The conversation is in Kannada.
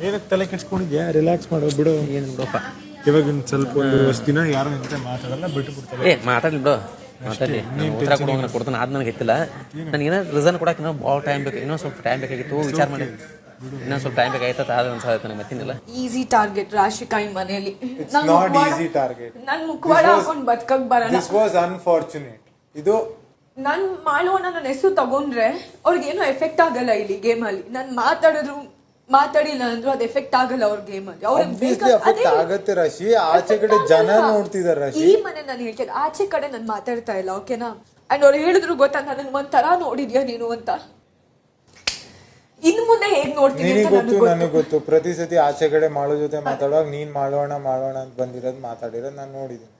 ಏನಕ್ಕೆ ತಲೆ ಕೆಡ್ಸ್ಕೊಂಡಿದ್ಯಾ? ರಿಲ್ಯಾಕ್ಸ್ ಮಾಡೋ ಬಿಡು. ಏನು ಬಿಡಪ್ಪ, ಇವಾಗ ಸ್ವಲ್ಪ ಒಂದು ವರ್ಷ ದಿನ ಯಾರು ಜೊತೆ ಮಾತಾಡಲ್ಲ, ಬಿಟ್ಟು ಬಿಡ್ತಾರೆ. ಮಾತಾಡ್ಲಿ ಬಿಡು, ಮಾತಾಡ್ಲಿ. ಉತ್ತರ ಕೊಡುವಾಗ ಕೊಡ್ತಾನೆ, ಅದು ನನಗೆ ಗೊತ್ತಿಲ್ಲ. ನನಗೆ ಏನೋ ರೀಸನ್ ಕೊಡಕ್ಕೆ ಇನ್ನೂ ಭಾಳ ಟೈಮ್ ಬೇಕು, ಇನ್ನೊಂದು ಸ್ವಲ್ಪ ಟೈಮ್ ಬೇಕಾಗಿತ್ತು. ವಿಚಾರ ಮಾಡಿ ಇನ್ನೊಂದು ಸ್ವಲ್ಪ ಟೈಮ್ ಬೇಕಾಯ್ತದ, ಅದು ಅನ್ಸಾಯ್ತು ನನಗೆ. ಮತ್ತಿನಿಲ್ಲ. ಈಸಿ ಟಾರ್ಗೆಟ್ ರಾಶಿಕಾ ಈ ಮನೆಯಲ್ಲಿ. Not easy target. ನನ್ ಮುಖವಾಡ ಹಾಕೊಂಡು ಬದುಕಕ್ ಬರಲ್ಲ. This was unfortunate. ಇದು ನನ್ ಮಾಡೋಣ ನನ್ನ ಹೆಸರು ತಗೊಂಡ್ರೆ ಅವ್ರಿಗೇನು ಎಫೆಕ್ಟ್ ಆಗಲ್ಲ ಇಲ್ಲಿ ಗೇಮ್ ಅಲ್ಲಿ. ನಾನು ಮಾತಾಡಿಲ್ಲ ಅಂದ್ರೂ ಅದು ಎಫೆಕ್ಟ್ ಆಗಲ್ಲ ಅವ್ರ ಗೇಮ್ ಅಲ್ಲಿ. ಅವ್ರಿಗೆ ಆಗತ್ತೆ ರಾಶಿ. ಆಚೆ ಕಡೆ ಜನ ನೋಡ್ತಿದಾರೆ ರಾಶಿ. ಈ ಮನೆ ನಾನು ಹೇಳ್ತೇನೆ, ಆಚೆ ಕಡೆ ನಾನು ಮಾತಾಡ್ತಾ ಇಲ್ಲ, ಓಕೆನಾ? ಅಂಡ್ ಅವ್ರು ಹೇಳಿದ್ರು ಗೊತ್ತಾ, ನನಗೆ ಒಂಥರ ನೋಡಿದ್ಯಾ ನೀನು ಅಂತ. ಇನ್ ಮುಂದೆ ಹೇಗ್ ನೋಡ್ತೀನಿ ನಿನಗೆ ಗೊತ್ತು, ನನಗೆ ಗೊತ್ತು. ಪ್ರತಿ ಸತಿ ಆಚೆ ಕಡೆ ಮಾಡೋ ಜೊತೆ ಮಾತಾಡುವಾಗ ನೀನ್ ಮಾಡೋಣ ಅಂತ ಬಂದಿರೋದು ಮಾತಾಡಿರೋದು ನಾನು ನೋಡಿದ್ದೀನಿ.